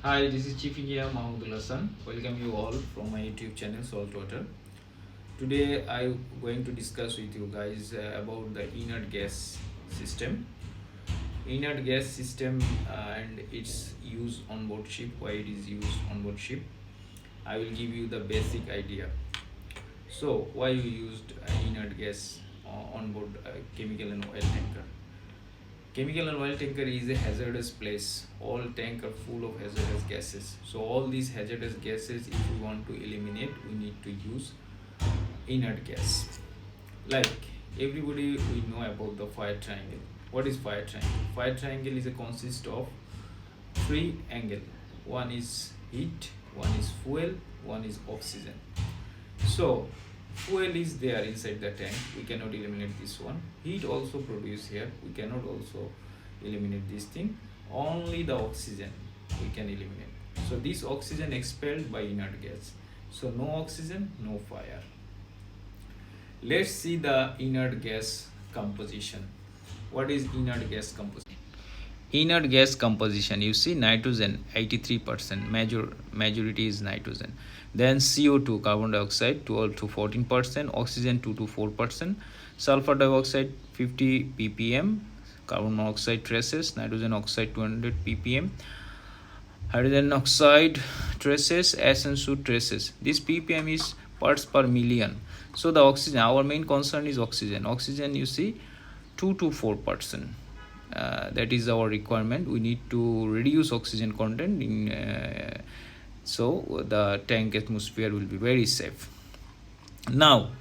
Hi, this is Chief Engineer Mahmudullah Hassan. Welcome you all from my YouTube channel Saltwater. Today I'm going to discuss with you guys about the inert gas system. Inert gas system and its use on board ship, why it is used on board ship. I will give you the basic idea. So, why you used inert gas on board chemical and oil tanker? Chemical and oil tanker is a hazardous place. All tank are full of hazardous gases. So all these hazardous gases, if we want to eliminate, we need to use inert gas. Like everybody we know about the fire triangle. What is fire triangle? Fire triangle is a consist of three angle. One is heat, one is fuel, one is oxygen. So fuel is there inside the tank, we cannot eliminate this one. Heat also produced here, we cannot also eliminate this thing. Only the oxygen we can eliminate. So this oxygen expelled by inert gas. So no oxygen, no fire. Let's see the inert gas composition. What is inert gas composition? Inert gas composition, you see nitrogen 83%, majority is nitrogen. Then CO2, carbon dioxide 12 to 14%, oxygen 2 to 4%, sulfur dioxide 50 ppm, carbon monoxide traces, nitrogen oxide 200 ppm, hydrogen oxide traces, SN2 traces. This ppm is parts per million. So the oxygen, our main concern is oxygen. Oxygen, you see 2 to 4%. That is our requirement. We need to reduce oxygen content in so the tank atmosphere will be very safe. Now,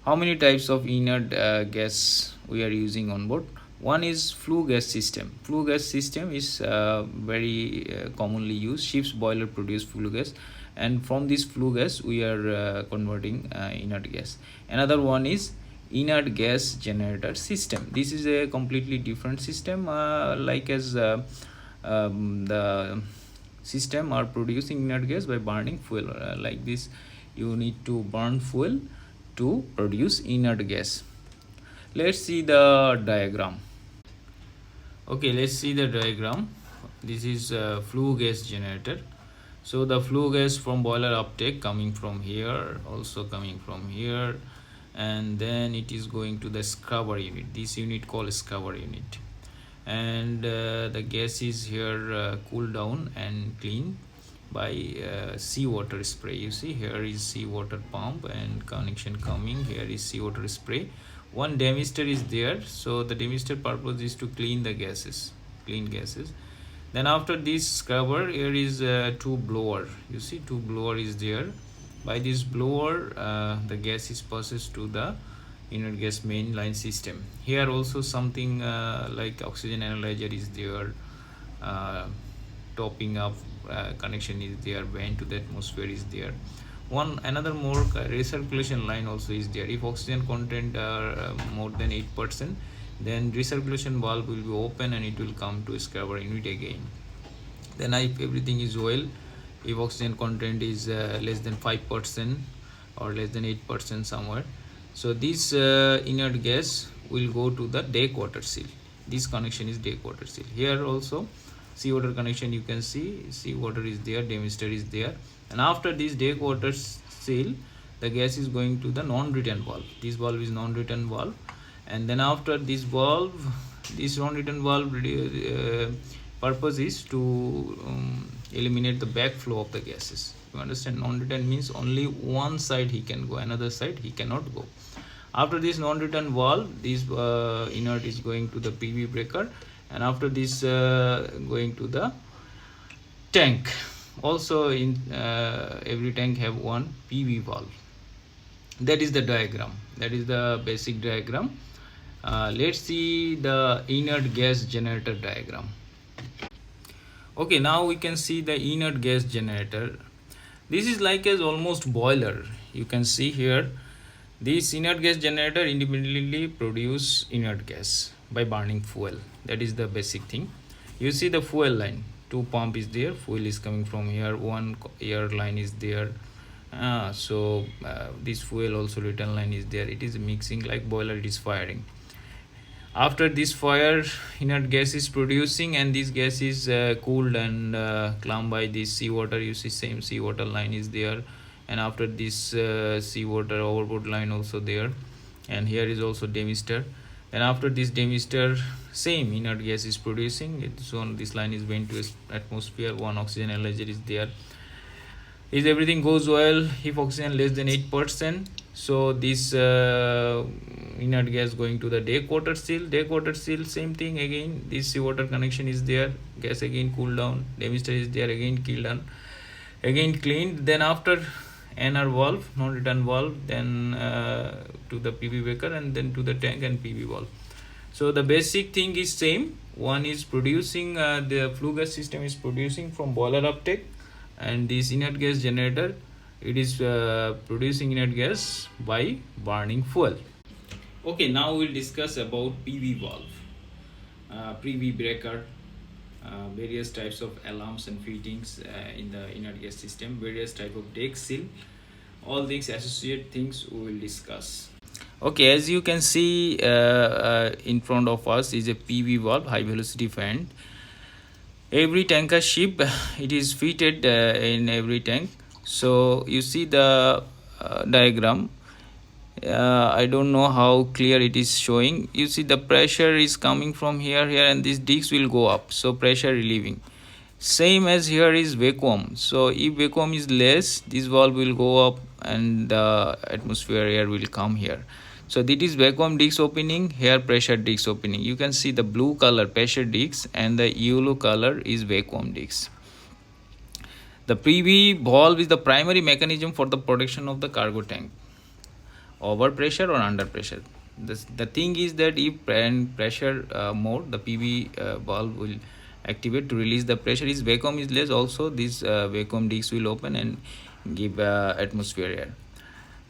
how many types of inert gas we are using on board? One is flue gas system. Flue gas system is very commonly used. Ships boiler produce flue gas, and from this flue gas we are converting inert gas. Another one is inert gas generator system. This is a completely different system, the system are producing inert gas by burning fuel. Like this, you need to burn fuel to produce inert gas. Let's see the diagram. Okay, let's see the diagram. This is a flue gas generator. So the flue gas from boiler uptake coming from here, also coming from here, and then it is going to the scrubber unit. This unit called scrubber unit, and the gas is here cooled down and clean by seawater spray. You see here is seawater pump and connection coming. Here is seawater spray. One demister is there, so the demister purpose is to clean the gases, clean gases. Then after this scrubber, here is two blower. You see two blower is there. By this blower, the gas is processed to the inert gas main line system. Here also something like oxygen analyzer is there, topping up connection is there, vent to the atmosphere is there. Another more recirculation line also is there. If oxygen content are more than 8%, then recirculation valve will be open and it will come to scrubber unit again. Then if everything is well, if oxygen content is less than 5% or less than 8% somewhere, so this inert gas will go to the deck water seal. This connection is deck water seal. Here also seawater connection, you can see seawater is there, demister is there, and after this deck water seal, the gas is going to the non-return valve. This valve is non-return valve, and then after this valve, this non-return valve purpose is to eliminate the backflow of the gases. You understand? Non-return means only one side he can go, another side he cannot go. After this non-return valve, this inert is going to the PV breaker, and after this going to the tank. Also in every tank have one PV valve. That is the diagram. That is the basic diagram. Let's see the inert gas generator diagram. Okay, now we can see the inert gas generator. This is like as almost boiler. You can see here, this inert gas generator independently produce inert gas by burning fuel. That is the basic thing. You see the fuel line, two pump is there, fuel is coming from here, one air line is there. This fuel also return line is there. It is mixing like boiler, it is firing. After this fire, inert gas is producing, and this gas is cooled and clumped by this seawater. You see same seawater line is there, and after this seawater overboard line also there, and here is also demister. And after this demister, same inert gas is producing. It's on this line is going to atmosphere. One oxygen analyzer is there. If everything goes well, if oxygen less than 8%, so this inert gas going to the day quarter seal, same thing again. This seawater connection is there, gas again cool down, demister is there, again cool down, again cleaned. Then after NR valve, non-return valve, then to the PV breaker, and then to the tank and PV valve. So the basic thing is same. One is producing, the flue gas system is producing from boiler uptake, and this inert gas generator, it is producing inert gas by burning fuel. Okay, now we'll discuss about PV valve, PV breaker, various types of alarms and fittings in the inert gas system, various type of deck seal, all these associated things we will discuss. Okay, as you can see in front of us is a PV valve, high velocity fan. Every tanker ship, it is fitted in every tank. So you see the diagram. I don't know how clear it is showing. You see the pressure is coming from here, and this disc will go up, so pressure relieving. Same as here is vacuum. So if vacuum is less, this valve will go up and the atmosphere air will come here. So this is vacuum disc opening, here pressure disc opening. You can see the blue color pressure disc and the yellow color is vacuum disc. The PV valve is the primary mechanism for the protection of the cargo tank over pressure or under pressure. The thing is that if pressure more, the PV valve will activate to release the pressure. Is vacuum is less, also this vacuum disc will open and give atmosphere air.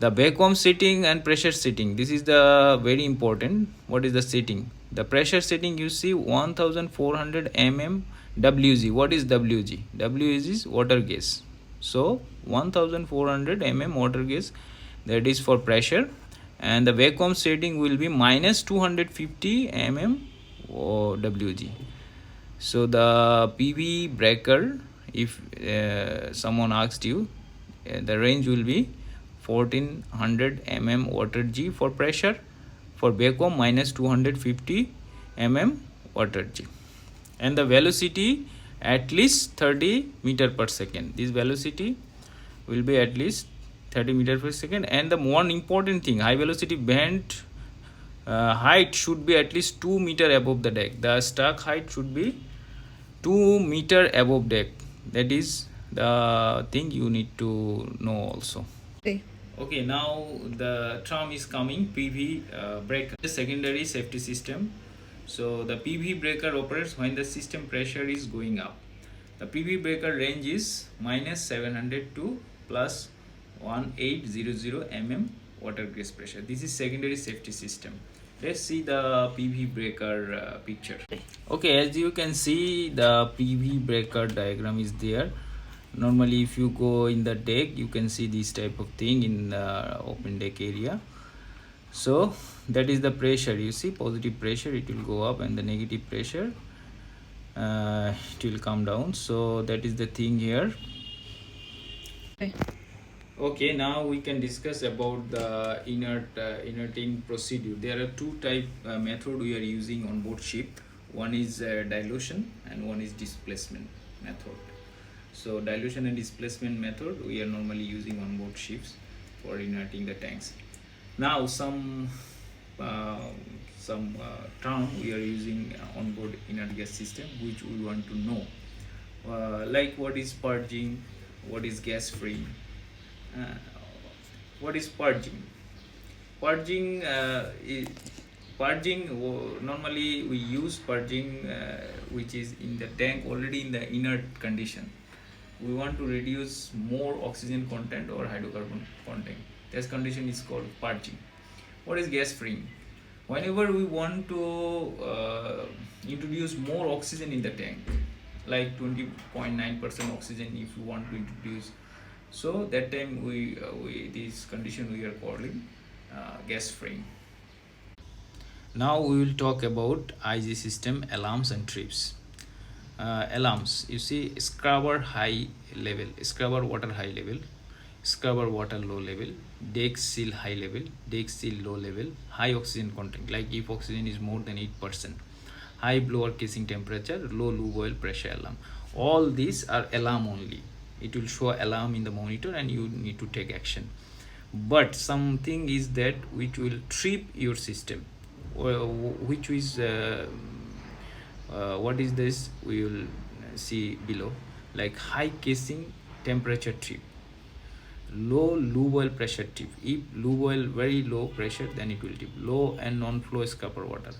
The vacuum setting and pressure setting, this is the very important. What is the setting? The pressure setting, you see 1400 mm WG. What is WG? WG is water gas. So 1400 mm water gas, that is for pressure, and the vacuum setting will be minus 250 mm WG. So the PV breaker, if someone asked you, the range will be 1400 mm water G for pressure, for vacuum minus 250 mm water G, and the velocity at least 30 meter per second. This velocity will be at least 30 meter per second. And the more important thing, high velocity band height should be at least 2 meter above the deck. The stack height should be 2 meter above deck. That is the thing you need to know also. Okay, now the term is coming, PV breaker, the secondary safety system. So the PV breaker operates when the system pressure is going up. The PV breaker range is minus 700 to plus 1800 mm water gas pressure. This is secondary safety system. Let's see the PV breaker picture. Okay, as you can see, the PV breaker diagram is there. Normally if you go in the deck, you can see this type of thing in the open deck area. So that is the pressure. You see positive pressure, it will go up, and the negative pressure it will come down. So that is the thing here. Okay, now we can discuss about the inerting procedure. There are two type method we are using on board ship. One is dilution and one is displacement method. So dilution and displacement method we are normally using on board ships for inerting the tanks. Now some term we are using on board inert gas system, which we want to know, like what is purging, what is gas free, what is purging. Purging normally we use purging which is in the tank already in the inert condition. We want to reduce more oxygen content or hydrocarbon content. This condition is called purging. What is gas freeing? Whenever we want to introduce more oxygen in the tank, like 20.9% oxygen if you want to introduce, so that time we this condition we are calling gas freeing. Now we will talk about IG system alarms and trips. Alarms, you see scrubber high level, scrubber water high level, scrubber water low level, deck seal high level, deck seal low level, high oxygen content, like if oxygen is more than 8%, high blower casing temperature, low lube oil pressure alarm. All these are alarm only. It will show alarm in the monitor and you need to take action. But something is that which will trip your system, which is what is this, we will see below, like high casing temperature trip, low lube oil pressure tip. If lube oil very low pressure, then it will tip. Low and non-flow scrubber water.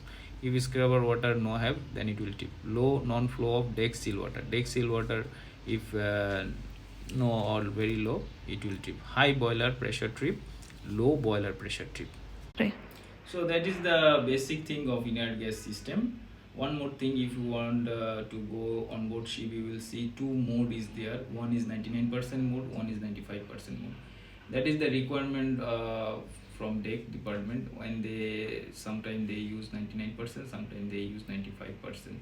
If scrubber water no have, then it will tip. Low non-flow of deck seal water. Deck seal water, if no or very low, it will tip. High boiler pressure trip, low boiler pressure trip. Right. So that is the basic thing of inert gas system. One more thing, if you want to go on board ship, you will see two mode is there. One is 99% mode, one is 95% mode. That is the requirement from deck department. When they sometimes they use 99%, sometimes they use 95%.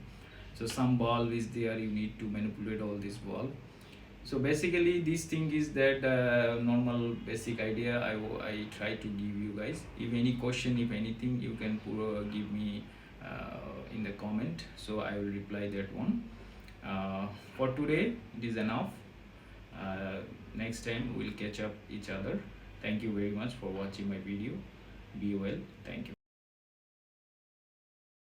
So some valve is there, you need to manipulate all this valve. So basically this thing is that normal basic idea I try to give you guys. If any question, if anything, you can give me in the comment, so I will reply that one. For today it is enough. Next time we'll catch up each other. Thank you very much for watching my video. Be well. Thank you.